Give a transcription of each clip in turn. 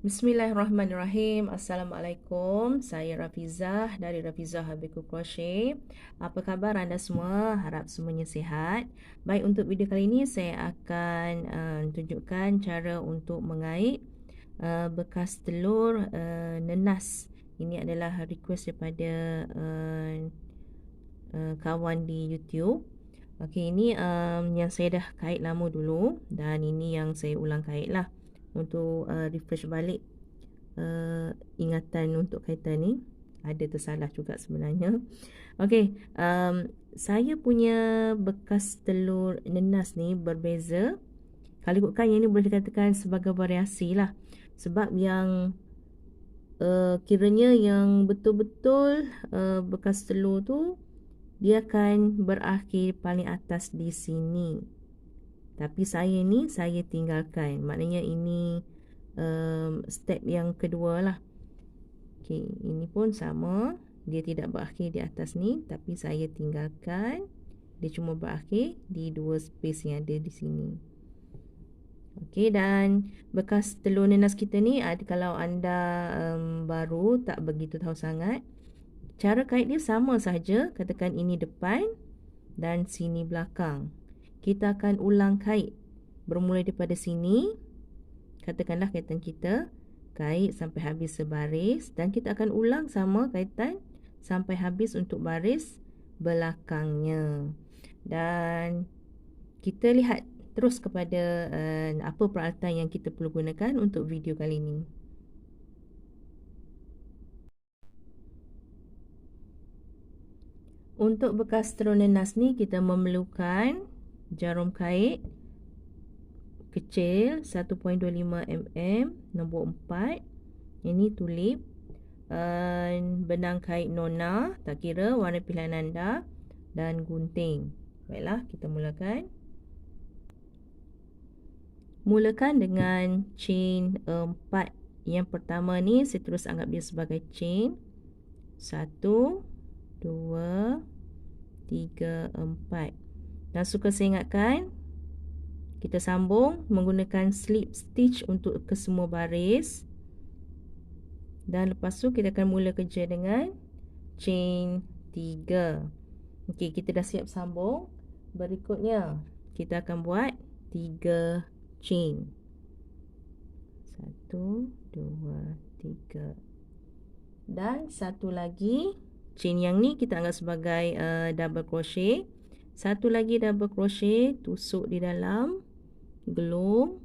Bismillahirrahmanirrahim. Assalamualaikum. Saya Rafizah dari Rafizah Habiku Crochet. Apa khabar anda semua? Harap semuanya sihat. Baik, untuk video kali ini saya akan tunjukkan cara untuk mengait bekas telur nenas. Ini adalah request daripada kawan di YouTube. Okey, ini yang saya dah kait lama dulu, dan ini yang saya ulang kait lah untuk refresh balik ingatan untuk kaitan ni. Ada tersalah juga sebenarnya. Okey, saya punya bekas telur nenas ni berbeza. Kalau ikutkan, yang ni boleh dikatakan sebagai variasi lah. Sebab yang kiranya yang betul-betul bekas telur tu, dia akan berakhir paling atas di sini. Tapi saya ni, saya tinggalkan. Maknanya ini step yang kedua lah. Okey, ini pun sama. Dia tidak berakhir di atas ni, tapi saya tinggalkan. Dia cuma berakhir di dua space yang ada di sini. Okey, dan bekas telur nenas kita ni, kalau anda baru, tak begitu tahu sangat, cara kait dia sama saja. Katakan ini depan dan sini belakang. Kita akan ulang kait bermula daripada sini. Katakanlah kaitan kita kait sampai habis sebaris, dan kita akan ulang sama kaitan sampai habis untuk baris belakangnya. Dan kita lihat terus kepada apa peralatan yang kita perlu gunakan untuk video kali ini. Untuk bekas telur nenas ni, kita memerlukan jarum kait kecil 1.25 mm nombor 4. Ini tulip, benang kait nona, tak kira warna pilihan anda, dan gunting. Baiklah, kita mulakan. Mulakan dengan chain 4. Yang pertama ni saya terus anggap dia sebagai chain 1, 2, 3, 4. Dan suka saya ingatkan, kita sambung menggunakan slip stitch untuk kesemua baris. Dan lepas tu kita akan mula kerja dengan chain 3. Okey, kita dah siap sambung. Berikutnya kita akan buat 3 chain. 1, 2, 3. Dan satu lagi chain yang ni kita anggap sebagai double crochet. Satu lagi double crochet, tusuk di dalam gelung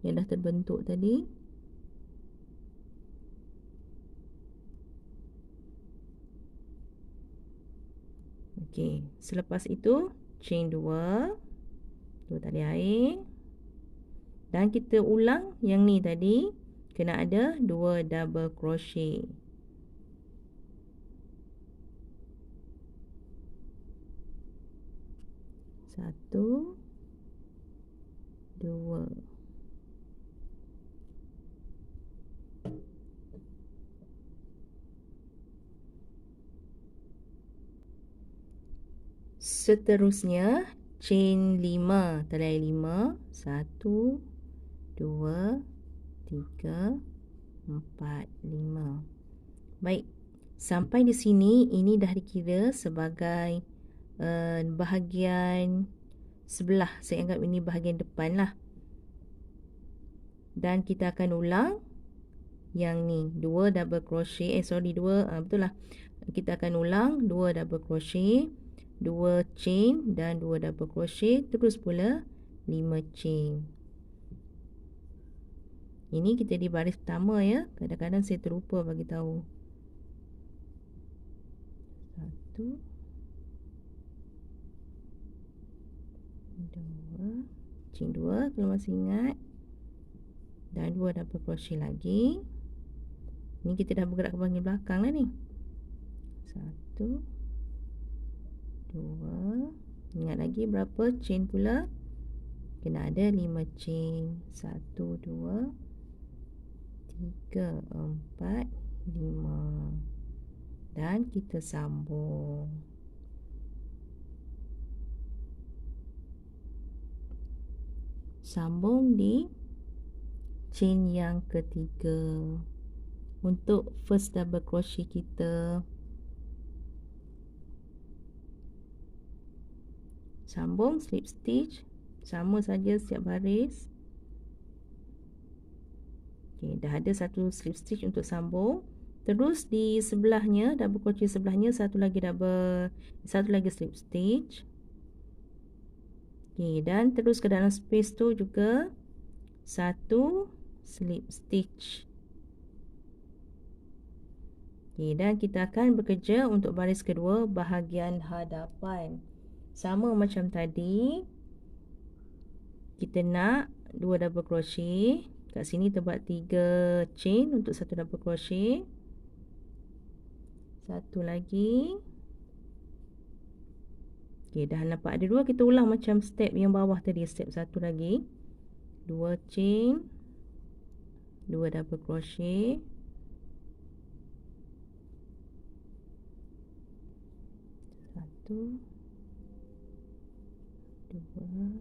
yang dah terbentuk tadi. Okey, selepas itu chain 2, tali air, dan kita ulang yang ni tadi, kena ada 2 double crochet. Satu, 2. Seterusnya chain 5, tali air 5. 1, 2, 3, 4, 5. Baik, sampai di sini ini dah dikira sebagai bahagian sebelah. Saya anggap ini bahagian depan lah. Dan kita akan ulang yang ni, 2 double crochet, betul lah. Kita akan ulang 2 double crochet, 2 chain dan 2 double crochet, terus pula 5 chain. Ini kita di baris pertama ya. Kadang-kadang saya terlupa bagi tahu. 1, 2, chain 2 kalau masih ingat, dan 2 double crochet lagi. Ni kita dah bergerak ke bahagian belakang lah ni. 1, 2. Ingat lagi berapa chain pula? Kena ada 5 chain. 1, 2, 3, 4, 5. Dan kita sambung. Sambung di chain yang ketiga. Untuk first double crochet kita, sambung slip stitch, sama saja setiap baris. Okey, dah ada satu slip stitch untuk sambung. Terus di sebelahnya, double crochet sebelahnya, satu lagi slip stitch. Okey, dan terus ke dalam space tu juga satu slip stitch. Okey, dan kita akan bekerja untuk baris kedua bahagian hadapan. Sama macam tadi, kita nak 2 double crochet. Kat sini terbuat 3 chain untuk satu double crochet. Satu lagi. Okey, dah nampak ada 2, kita ulang macam step yang bawah tadi, step 1 lagi. 2 chain, 2 double crochet. Satu, 2.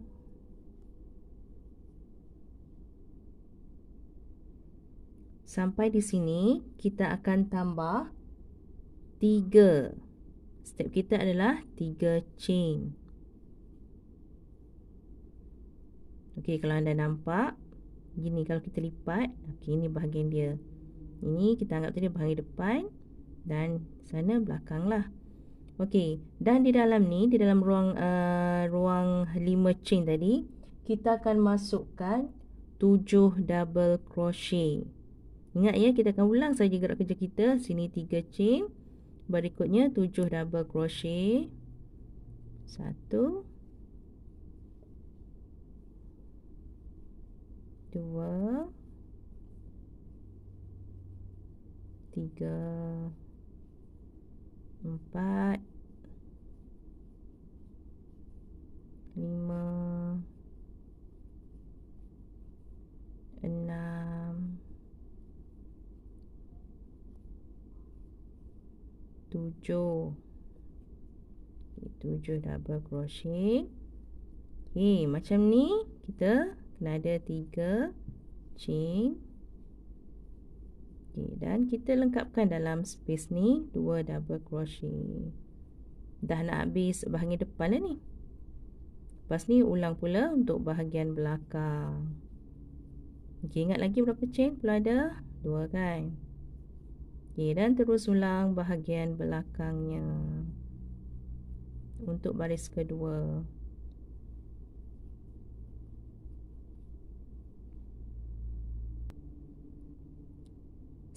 Sampai di sini kita akan tambah 3. Step kita adalah 3 chain. Okey, kalau anda nampak gini, kalau kita lipat, okey, ini bahagian dia. Ini kita anggap tadi bahagian depan dan sana belakang lah. Okey, dan di dalam ni, di dalam ruang 5 chain tadi, kita akan masukkan 7 double crochet. Ingat ya, kita akan ulang saja gerak kerja kita. Sini 3 chain, berikutnya 7 double crochet. 1, 2, 3, 4, 5, 6, 7. 7 double crochet. Okey, macam ni kita kena ada 3 chain. Okey, dan kita lengkapkan dalam space ni 2 double crochet. Dah nak habis bahagian depan lah ni. Lepas ni ulang pula untuk bahagian belakang. Okey, ingat lagi berapa chain pula ada? 2 kan? Okey, dan terus ulang bahagian belakangnya untuk baris kedua.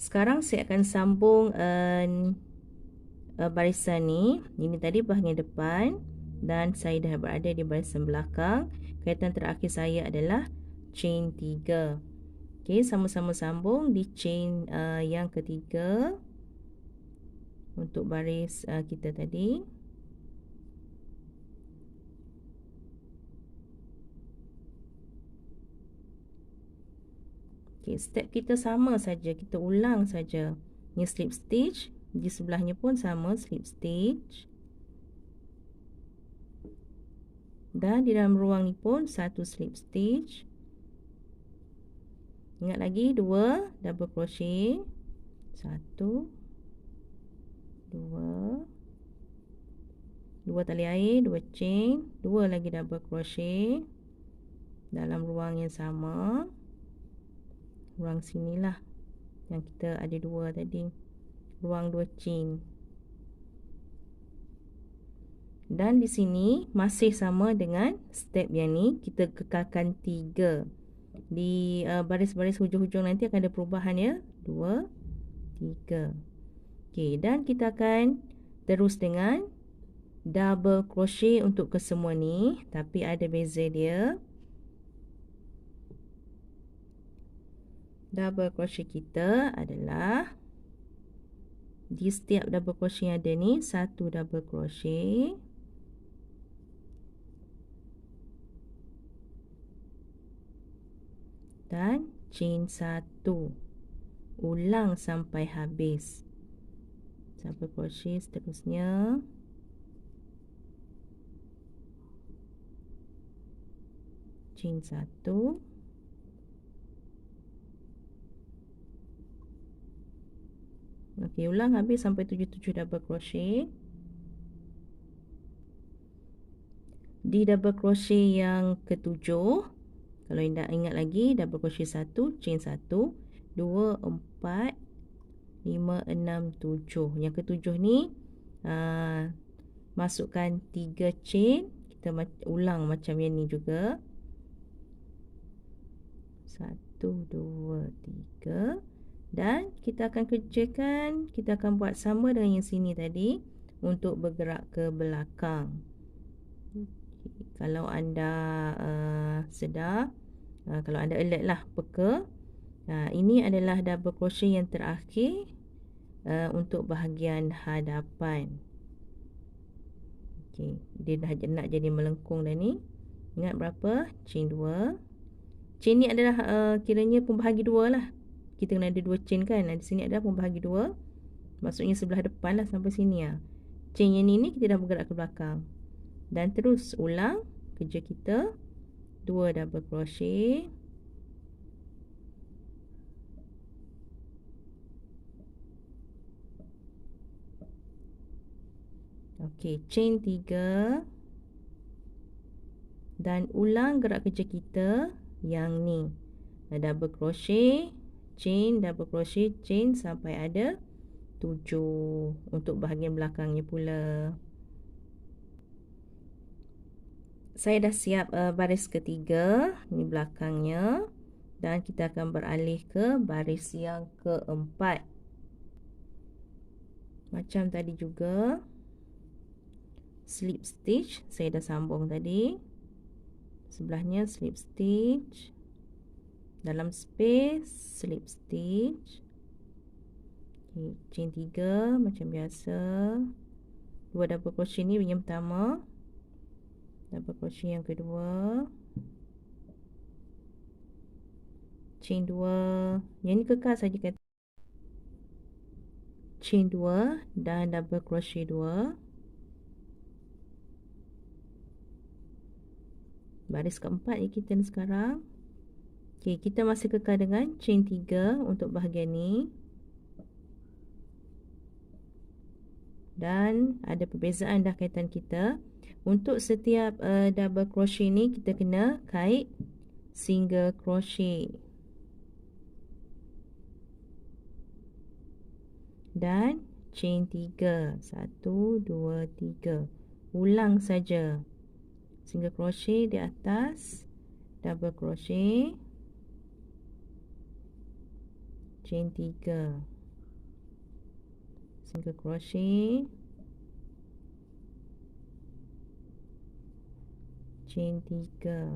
Sekarang saya akan sambung barisan ni. Ini tadi bahagian depan dan saya dah berada di barisan belakang. Kaitan terakhir saya adalah chain 3. Okey, sama-sama sambung di chain yang ketiga untuk baris kita tadi. Okey, step kita sama saja, kita ulang saja. Ni slip stitch, di sebelahnya pun sama slip stitch. Dan di dalam ruang ni pun satu slip stitch. Ingat lagi 2 double crochet. 1, 2, 2 tali air, 2 chain, 2 lagi double crochet dalam ruang yang sama. Ruang sinilah yang kita ada 2 tadi. Ruang 2 chain. Dan di sini masih sama dengan step yang ni, kita kekalkan 3. Di baris-baris hujung-hujung nanti akan ada perubahan ya. 2, 3. Okey, dan kita akan terus dengan double crochet untuk kesemua ni, tapi ada beza dia. Double crochet kita adalah di setiap double crochet yang ada ni, satu double crochet. Dan chain 1. Ulang sampai habis. Double crochet seterusnya. Chain 1. Okey, ulang habis sampai 77 double crochet. Di double crochet yang ketujuh, kalau anda ingat lagi, double crochet 1, chain 1, 2, 4, 5, 6, 7. Yang ketujuh ni masukkan 3 chain. Kita ulang macam yang ni juga. 1, 2, 3. Dan kita akan kerjakan, kita akan buat sama dengan yang sini tadi untuk bergerak ke belakang. Kalau anda sedar, kalau anda alert lah, peka, ini adalah double crochet yang terakhir untuk bahagian hadapan. Okey, dia dah nak jadi melengkung dah ni. Ingat berapa? Chain 2. Chain ni adalah kiranya pembahagi 2 lah. Kita kena ada 2 chain kan. Di sini ada pembahagi 2. Maksudnya sebelah depan lah sampai sini lah. Chain yang ni kita dah bergerak ke belakang. Dan terus ulang kerja kita. 2 double crochet. Okey, chain 3. Dan ulang gerak kerja kita yang ni. Double crochet, chain, double crochet, chain sampai ada 7 untuk bahagian belakangnya pula. Saya dah siap baris ketiga, ni belakangnya, dan kita akan beralih ke baris yang keempat. Macam tadi juga, slip stitch saya dah sambung tadi. Sebelahnya slip stitch. Dalam space slip stitch. Okay, chain 3 macam biasa. 2 double crochet ni yang pertama. Double crochet yang kedua. Chain 2. Yang ni kekal saja kan. Chain 2 dan double crochet 2. Baris keempat ni kita ni sekarang. Okay, kita masih kekal dengan chain 3 untuk bahagian ni. Dan ada perbezaan dah kaitan kita. Untuk setiap double crochet ni kita kena kait single crochet. Dan chain 3. 1, 2, 3. Ulang saja. Single crochet di atas, double crochet, chain 3, single crochet, chain 3.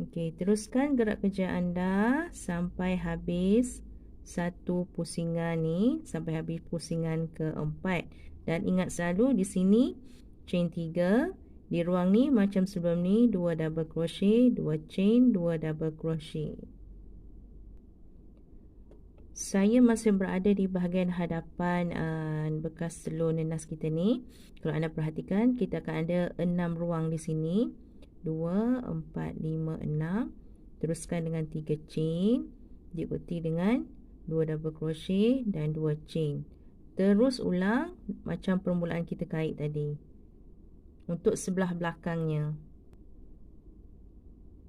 Okey, teruskan gerak kerja anda sampai habis satu pusingan ni, sampai habis pusingan keempat. Dan ingat selalu di sini chain 3, di ruang ni macam sebelum ni 2 double crochet, 2 chain, 2 double crochet. Saya masih berada di bahagian hadapan bekas telur nenas kita ni. Kalau anda perhatikan, kita akan ada 6 ruang di sini. 2, 4, 5, 6. Teruskan dengan 3 chain. Diikuti dengan 2 double crochet dan 2 chain. Terus ulang macam permulaan kita kait tadi. Untuk sebelah belakangnya.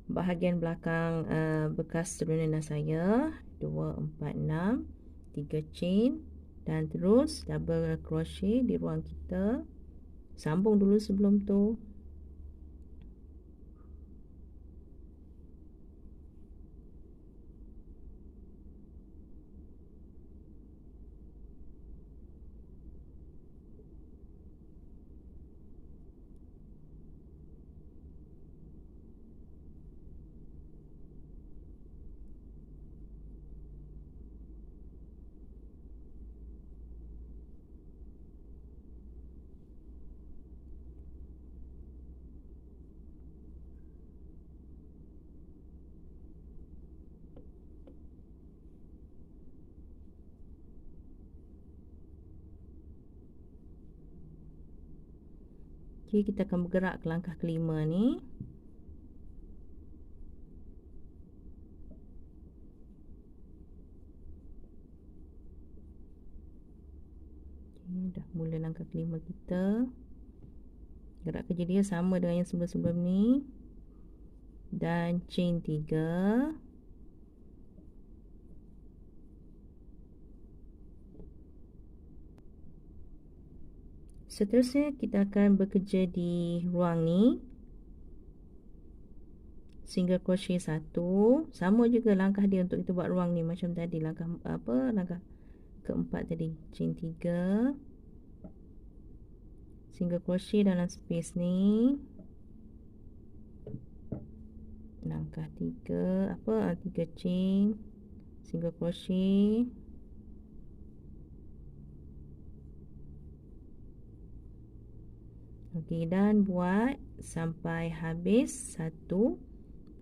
Bahagian belakang bekas telur nenas saya. 2, 4, 6. 3 chain. Dan terus double crochet di ruang kita. Sambung dulu sebelum tu. Okay, kita akan bergerak ke langkah kelima ni. dah mula langkah kelima kita. Gerak kerja dia sama dengan yang sebelum-sebelum ni. Dan chain 3. Seterusnya kita akan bekerja di ruang ni. Single crochet 1. Sama juga langkah dia untuk kita buat ruang ni macam tadi, langkah keempat tadi. Chain 3. Single crochet dalam space ni. Langkah 3 3 chain, single crochet. Okey, dan buat sampai habis satu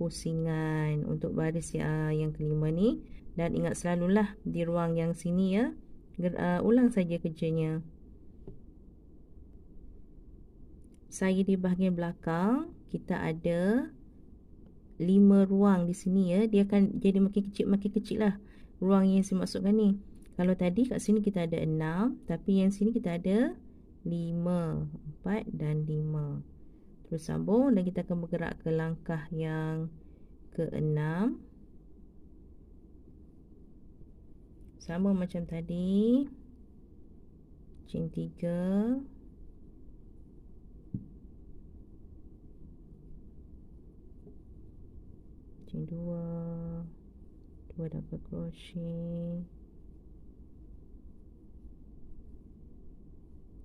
pusingan untuk baris yang kelima ni. Dan ingat selalulah di ruang yang sini ya, ulang saja kerjanya. Saya di bahagian belakang kita ada 5 ruang di sini ya. Dia akan jadi makin kecil lah ruang yang saya maksudkan ni. Kalau tadi kat sini kita ada 6, tapi yang sini kita ada 5, 4 dan 5. Terus sambung dan kita akan bergerak ke langkah yang ke-6. Sama macam tadi. Chain 3. Chain 2. 2 double crochet.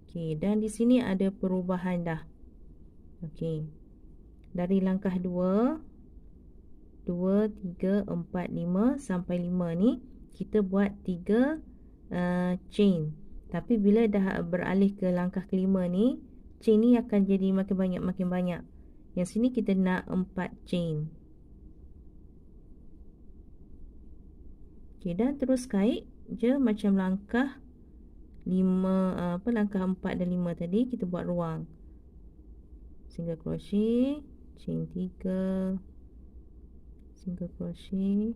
Okey, dan di sini ada perubahan dah. Okey. Dari langkah 2, 2, 3, 4, 5 sampai 5 ni kita buat 3 chain. Tapi bila dah beralih ke langkah kelima ni, chain ni akan jadi makin banyak. Yang sini kita nak 4 chain. Okey, dan terus kait je macam langkah 5, langkah 4 dan 5 tadi kita buat ruang. Single crochet, chain 3, single crochet,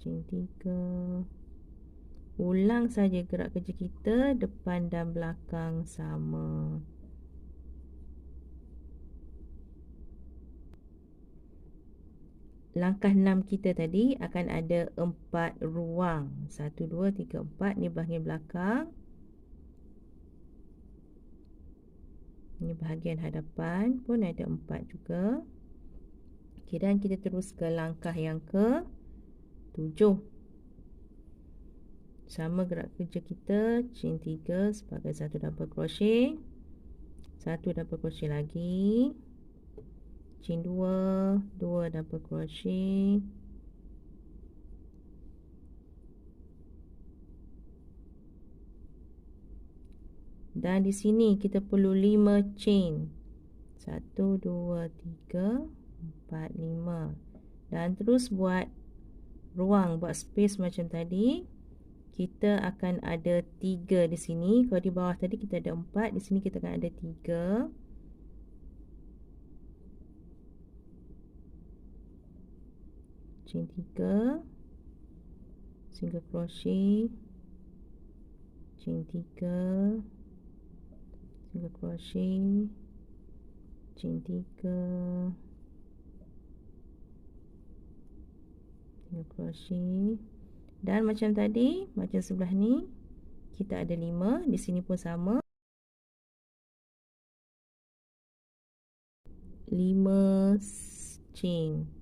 chain 3. Ulang saja gerak kerja kita, depan dan belakang sama. Langkah 6 kita tadi akan ada 4 ruang. 1, 2, 3, 4 ni bahagian belakang. Ini bahagian hadapan pun ada 4 juga. Okey, dan kita terus ke langkah yang ke-7. Sama gerak kerja kita, chain 3 sebagai 1 double crochet. 1 double crochet lagi. Chain 2, 2 double crochet. Dan di sini kita perlu 5 chain. 1, 2, 3, 4, 5. Dan terus buat ruang, buat space macam tadi. Kita akan ada 3 di sini. Kalau di bawah tadi kita ada 4, di sini kita akan ada 3. Chain 3, single crochet, chain 3, single crochet, chain 3, single crochet. Dan macam tadi, macam sebelah ni, kita ada 5. Di sini pun sama. 5 chain.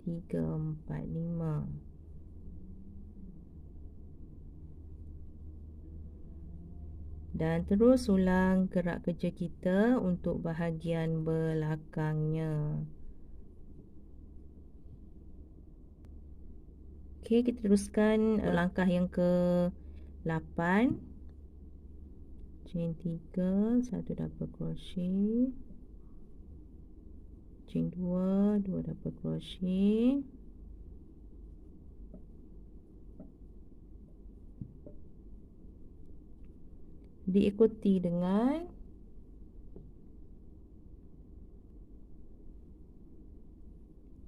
3, 4, 5. Dan terus ulang gerak kerja kita untuk bahagian belakangnya. Okey, kita teruskan langkah yang ke-8. Chain 3, 1 double crochet. Chain 2, 2 double crochet. Diikuti dengan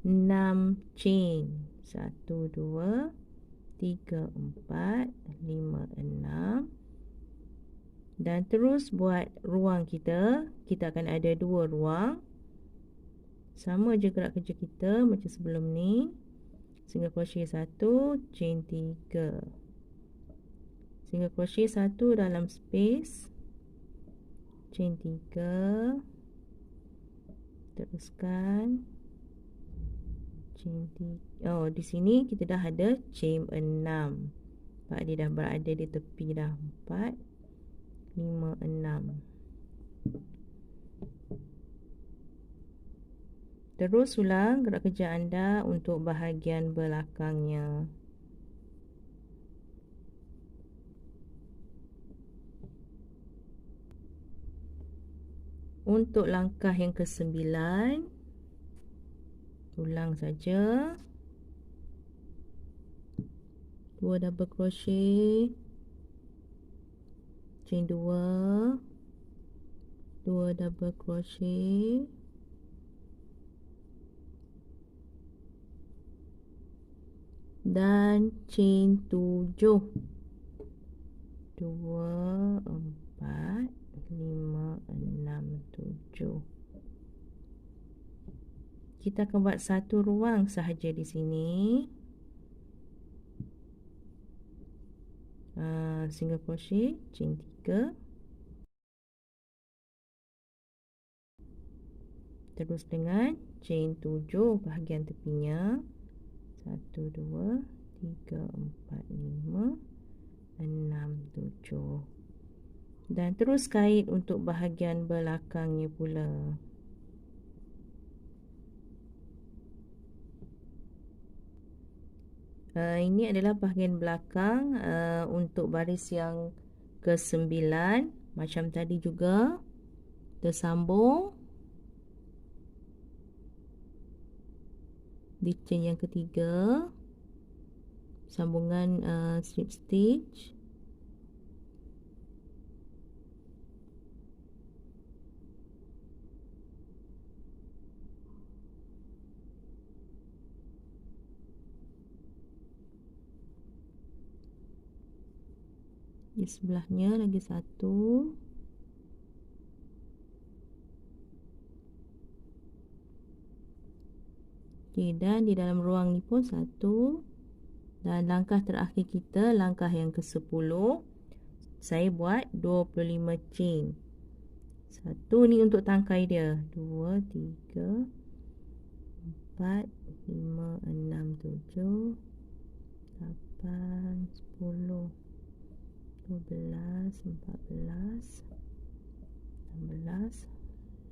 6 chain. 1, 2, 3, 4, 5, 6. Dan terus buat ruang kita. Kita akan ada 2 ruang. Sama je gerak kerja kita macam sebelum ni. Single crochet 1, chain 3. Single crochet 1 dalam space, chain 3. Teruskan chain 3. Oh, di sini kita dah ada chain 6. Sebab dia dah berada di tepi dah. 4, 5, 6. Terus ulang gerak kerja anda untuk bahagian belakangnya. Untuk langkah yang ke-9, ulang saja. 2 double crochet, chain 2, 2 double crochet, dan chain 7. 2, 4, 5, 6, 7. Kita akan buat satu ruang sahaja di sini. Single crochet, chain 3. Terus dengan chain 7 bahagian tepinya. 1, 2, 3, 4, 5, 6, 7. Dan terus kait untuk bahagian belakangnya pula. Ini adalah bahagian belakang untuk baris yang ke-9. Macam tadi juga, tersambung di chain yang ketiga, sambungan slip stitch. Di sebelahnya lagi satu. Okey, dan di dalam ruang ni pun satu. Dan langkah terakhir kita, langkah yang ke-10, saya buat 25 chain. Satu ni untuk tangkai dia. 2, 3, 4, 5, 6, 7, 8, 10, 12, 14, 16,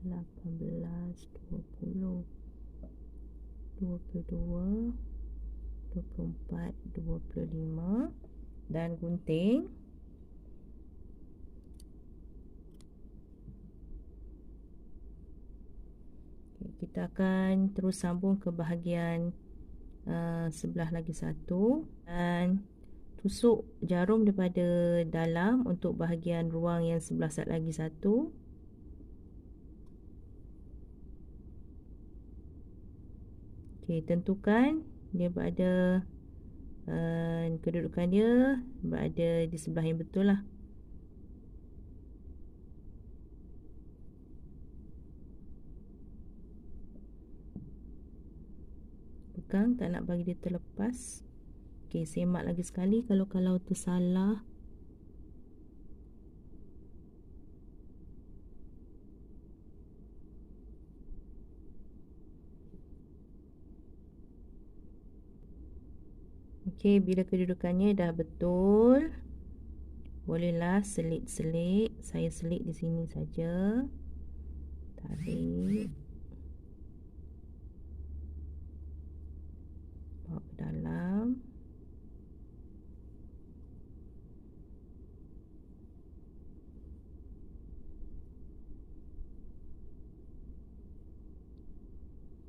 18, 20, 22, 24, 25, dan gunting. Kita akan terus sambung ke bahagian sebelah lagi satu, dan tusuk jarum daripada dalam untuk bahagian ruang yang sebelah lagi satu. Okey, tentukan dia berada kedudukan dia berada di sebelah yang betul lah. Pegang, tak nak bagi dia terlepas. Okey, semak lagi sekali kalau tersalah. Okey, bila kedudukannya dah betul, bolehlah selit-selit. Saya selit di sini saja. Tarik, bawa ke dalam.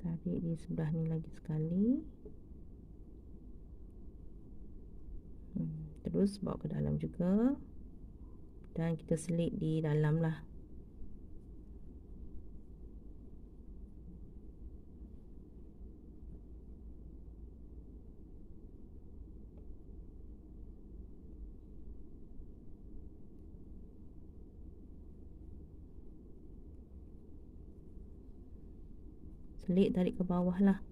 Tarik di sebelah ni lagi sekali. Terus bawa ke dalam juga. Dan kita selit di dalam lah. Selit tarik ke bawah lah.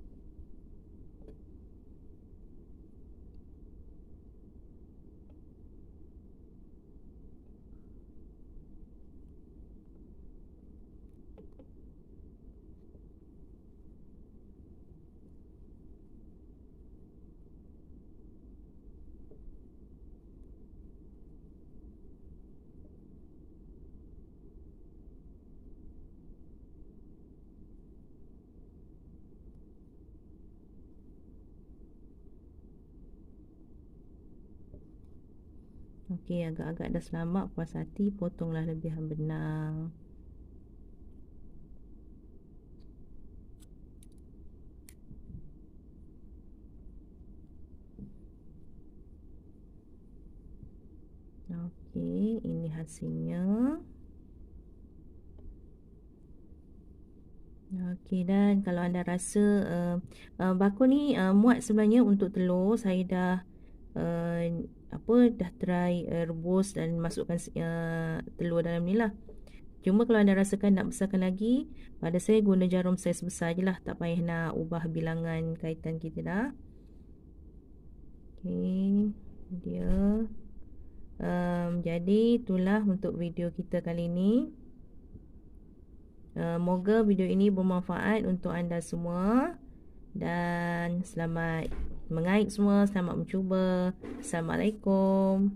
Okey, agak-agak dah selamat, puas hati, potonglah lebihan benang. Okey, ini hasilnya. Okey, dan kalau anda rasa bakul ni muat sebenarnya untuk telur, saya dah dah try rebus dan masukkan telur dalam ni lah. Cuma kalau anda rasakan nak besarkan lagi, pada saya guna jarum saiz besar je lah, tak payah nak ubah bilangan kaitan kita dah. Okey, dia jadi itulah untuk video kita kali ni. Moga video ini bermanfaat untuk anda semua. Dan selamat mengait semua, selamat mencuba. Assalamualaikum.